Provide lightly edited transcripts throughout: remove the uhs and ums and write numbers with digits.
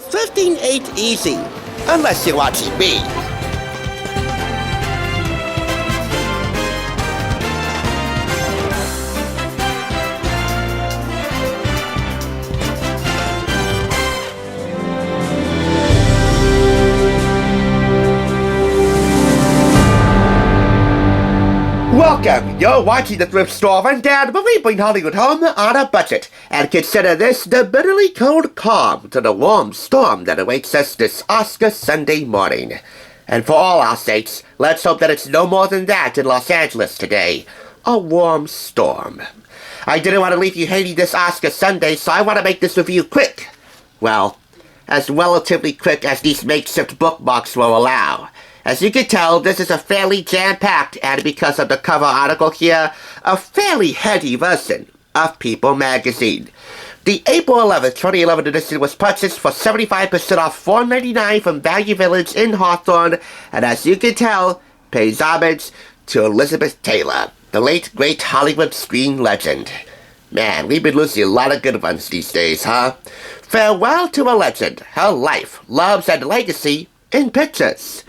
thrifting ain't easy, unless you're watching me. Welcome! You're watching the Thrift Store Rundown, where we bring Hollywood home on a budget and consider this the bitterly cold calm to the warm storm that awaits us this Oscar Sunday morning. And for all our sakes, let's hope that it's no more than that in Los Angeles today. A warm storm. I didn't want to leave you hating this Oscar Sunday, so I want to make this review quick. Well, as relatively quick as these makeshift bookmarks will allow. As you can tell, this is a fairly jam-packed, and because of the cover article here, a fairly heady version of People magazine. The April 11th, 2011 edition was purchased for 75% off $4.99 from Value Village in Hawthorne, and as you can tell, pays homage to Elizabeth Taylor, the late great Hollywood screen legend. Man, we've been losing a lot of good ones these days, huh? Farewell to a legend, her life, loves, and legacy in pictures.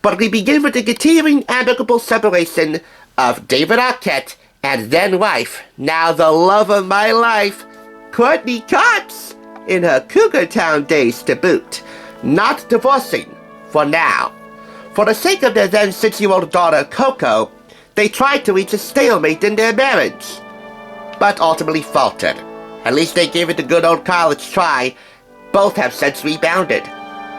But we begin with the continuing amicable separation of David Arquette and then wife, now the love of my life, Courteney Cox, in her Cougar Town days to boot. Not divorcing, for now. For the sake of their then 6-year-old daughter, Coco, they tried to reach a stalemate in their marriage, but ultimately faltered. At least they gave it a good old college try. Both have since rebounded.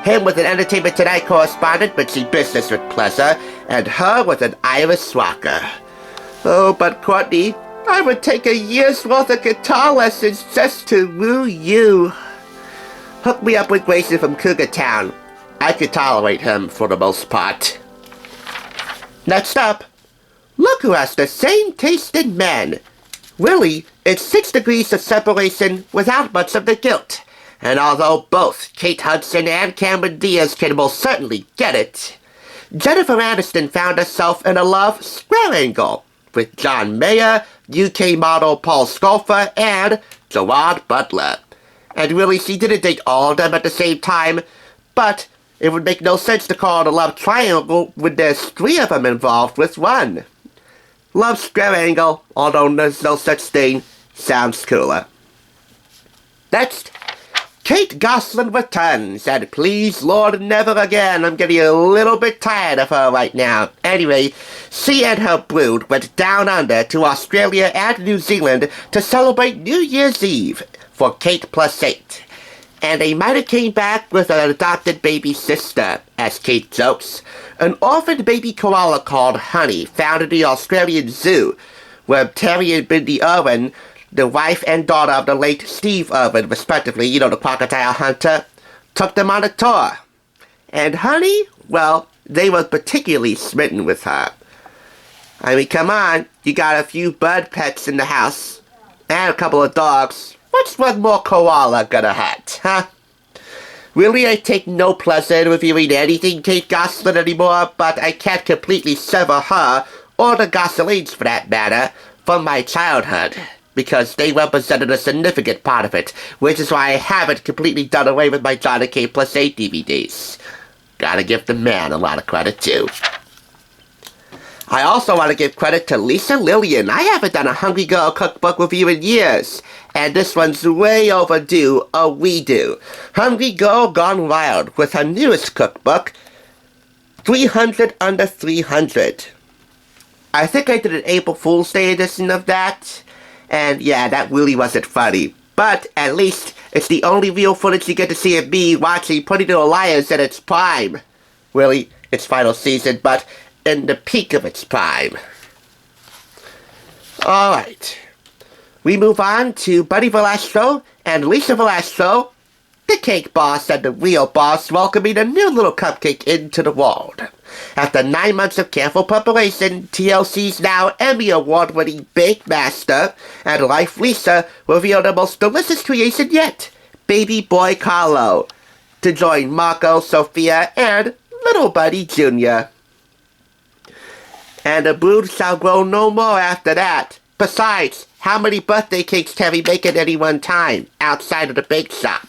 Him with an Entertainment Tonight correspondent, but see business with pleasure, and her with an Irish rocker. Oh, but Courteney, I would take a year's worth of guitar lessons just to woo you. Hook me up with Grayson from Cougar Town. I could tolerate him for the most part. Next up, look who has the same taste in men. Really, it's 6 degrees of separation without much of the guilt. And although both Kate Hudson and Cameron Diaz can most certainly get it, Jennifer Aniston found herself in a love square angle with John Mayer, UK model Paul Scolfer, and Gerard Butler. And really, she didn't date all of them at the same time, but it would make no sense to call it a love triangle when there's 3 of them involved with 1. Love square angle, although there's no such thing, sounds cooler. Next, Kate Gosselin returns, and please, Lord, never again. I'm getting a little bit tired of her right now. Anyway, she and her brood went down under to Australia and New Zealand to celebrate New Year's Eve for Kate plus 8. And they might have came back with an adopted baby sister, as Kate jokes. An orphaned baby koala called Honey, found in the Australian Zoo, where Terry and Bindi Irwin, the wife and daughter of the late Steve Irwin, respectively, you know, the crocodile hunter, took them on a tour. And Honey, well, they were particularly smitten with her. I mean, come on, you got a few bird pets in the house, and a couple of dogs. What's one more koala gonna hurt, huh? Really, I take no pleasure in reviewing anything Kate Gosselin anymore, but I can't completely sever her, or the Gosselins for that matter, from my childhood, because they represented a significant part of it, which is why I haven't completely done away with my Johnny K plus 8 DVDs. Gotta give the man a lot of credit, too. I also want to give credit to Lisa Lillian. I haven't done a Hungry Girl cookbook review in years, and this one's way overdue, a redo. Hungry Girl Gone Wild, with her newest cookbook, 300 Under 300. I think I did an April Fool's Day edition of that. And yeah, that really wasn't funny. But at least it's the only real footage you get to see of me watching Pretty Little Liars at its prime. Really, its final season, but in the peak of its prime. Alright. We move on to Buddy Valastro and Lisa Valastro, the cake boss and the real boss, welcoming a new little cupcake into the world. After 9 months of careful preparation, TLC's now Emmy Award-winning Bake Master and Life Lisa revealed the most delicious creation yet, Baby Boy Carlo, to join Marco, Sophia, and Little Buddy Jr. And the brood shall grow no more after that. Besides, how many birthday cakes can we make at any one time, outside of the bake shop?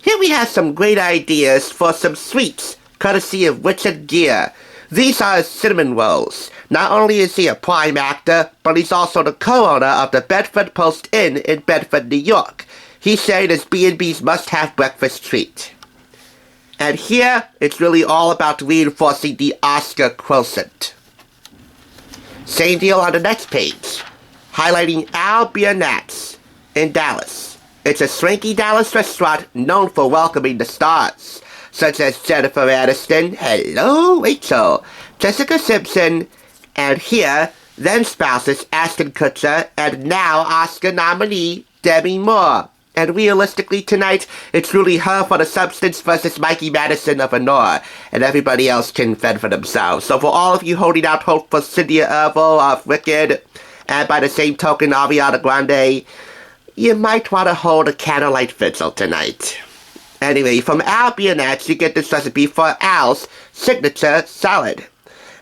Here we have some great ideas for some sweets, courtesy of Richard Gere. These are his cinnamon rolls. Not only is he a prime actor, but he's also the co-owner of the Bedford Post Inn in Bedford, New York. He said it's B&B's must-have breakfast treat. And here, it's really all about reinforcing the Oscar quotient. Same deal on the next page, highlighting Albionats in Dallas. It's a swanky Dallas restaurant known for welcoming the stars, such as Jennifer Aniston, hello Rachel, Jessica Simpson, and here, then spouses Ashton Kutcher, and now Oscar nominee Demi Moore. And realistically tonight, it's really her for the substance versus Mikey Madison of Honor, and everybody else can fend for themselves. So for all of you holding out hope for Cynthia Erivo of Wicked, and by the same token Ariana Grande, you might want to hold a candlelight vigil tonight. Anyway, from Albionats, you get this recipe for Al's signature salad.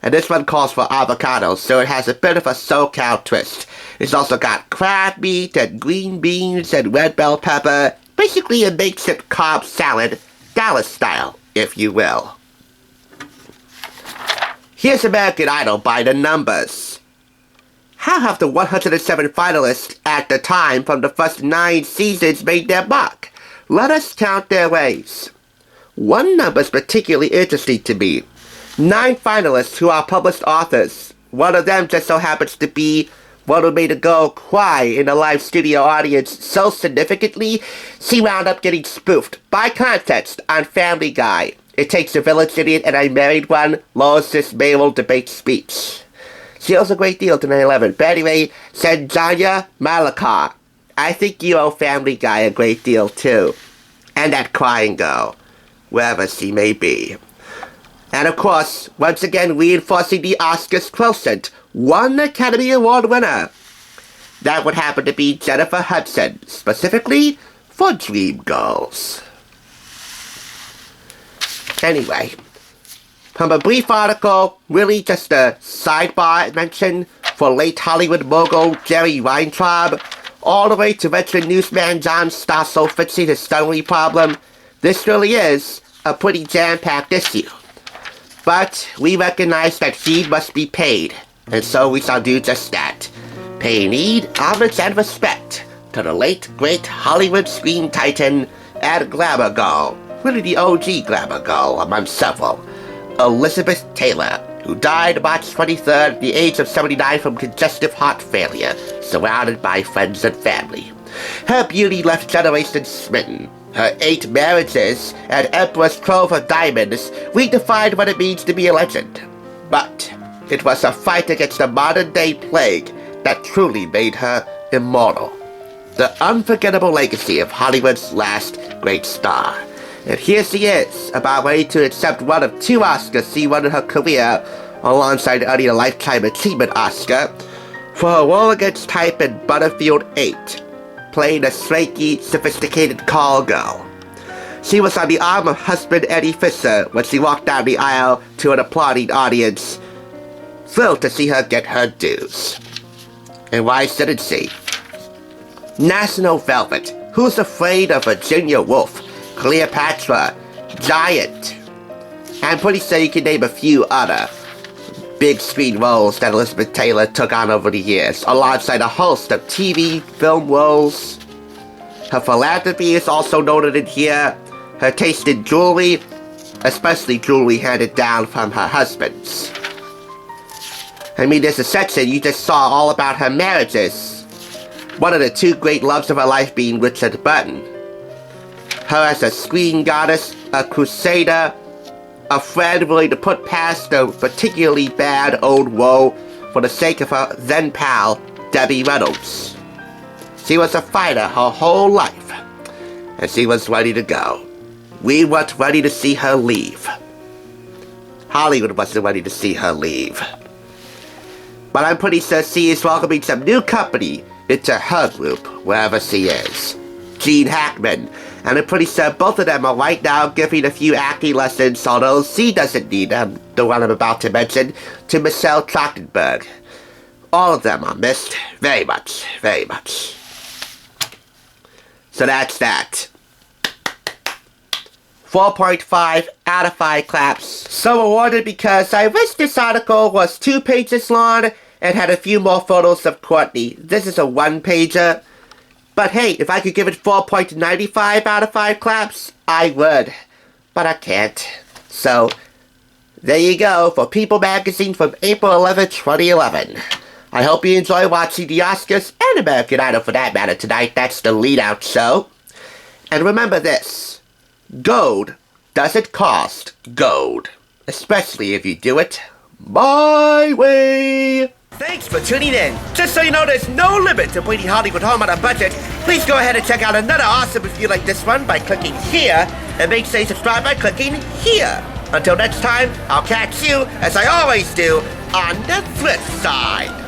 And this one calls for avocados, so it has a bit of a SoCal twist. It's also got crab meat and green beans and red bell pepper. Basically a makeshift Cobb salad, Dallas style, if you will. Here's American Idol by the numbers. How have the 107 finalists at the time from the first 9 seasons made their mark? Let us count their ways. One number's particularly interesting to me. 9 finalists who are published authors. One of them just so happens to be one who made a girl cry in a live studio audience so significantly, she wound up getting spoofed by context on Family Guy. It takes a village idiot and I married one, Lois this mayoral debate speech. She owes a great deal to 9/11. But anyway, Sanjaya Malakar. I think you owe Family Guy a great deal too. And that crying girl, wherever she may be. And of course, once again reinforcing the Oscars quotient, one Academy Award winner. That would happen to be Jennifer Hudson, specifically for Dreamgirls. Anyway, from a brief article, really just a sidebar mention for late Hollywood mogul Jerry Weintraub, all the way to veteran newsman John Stossel fixing his stunnery problem, this really is a pretty jam-packed issue. But we recognize that heed must be paid, and so we shall do just that. Pay heed, homage, and respect to the late, great Hollywood screen titan and glamour girl, really the OG glamour girl among several, Elizabeth Taylor, who died March 23rd at the age of 79 from congestive heart failure, surrounded by friends and family. Her beauty left generations smitten. Her 8 marriages and Empress Trove of Diamonds redefined what it means to be a legend. But it was a fight against the modern-day plague that truly made her immortal. The unforgettable legacy of Hollywood's last great star. And here she is, about ready to accept one of 2 Oscars she won in her career, alongside earning a Lifetime Achievement Oscar, for her role against type in Butterfield 8. Playing a swanky, sophisticated call girl. She was on the arm of husband Eddie Fisher when she walked down the aisle to an applauding audience, thrilled to see her get her dues. And why shouldn't she? National Velvet, Who's Afraid of Virginia Woolf, Cleopatra, Giant. I'm pretty sure you can name a few other big screen roles that Elizabeth Taylor took on over the years, alongside a host of TV, film roles. Her philanthropy is also noted in here, her taste in jewelry, especially jewelry handed down from her husbands. I mean, there's a section you just saw all about her marriages, one of the 2 great loves of her life being Richard Burton. Her as a screen goddess, a crusader, a friend willing to put past a particularly bad old woe for the sake of her then pal, Debbie Reynolds. She was a fighter her whole life, and she was ready to go. We weren't ready to see her leave. Hollywood wasn't ready to see her leave. But I'm pretty sure she is welcoming some new company into her group, wherever she is. Gene Hackman, and I'm pretty sure both of them are right now giving a few acting lessons, although she doesn't need them, the one I'm about to mention, to Michelle Trachtenberg. All of them are missed very much, very much. So that's that. 4.5 out of 5 claps. So awarded because I wish this article was 2 pages long and had a few more photos of Courtney. This is a 1-pager. But hey, if I could give it 4.95 out of 5 claps, I would. But I can't. So, there you go for People Magazine from April 11, 2011. I hope you enjoy watching the Oscars and American Idol for that matter tonight. That's the lead-out show. And remember this. Gold doesn't cost gold. Especially if you do it my way. Thanks for tuning in. Just so you know, there's no limit to bringing Hollywood home on a budget. Please go ahead and check out another awesome review like this one by clicking here. And make sure you subscribe by clicking here. Until next time, I'll catch you, as I always do, on the flip side.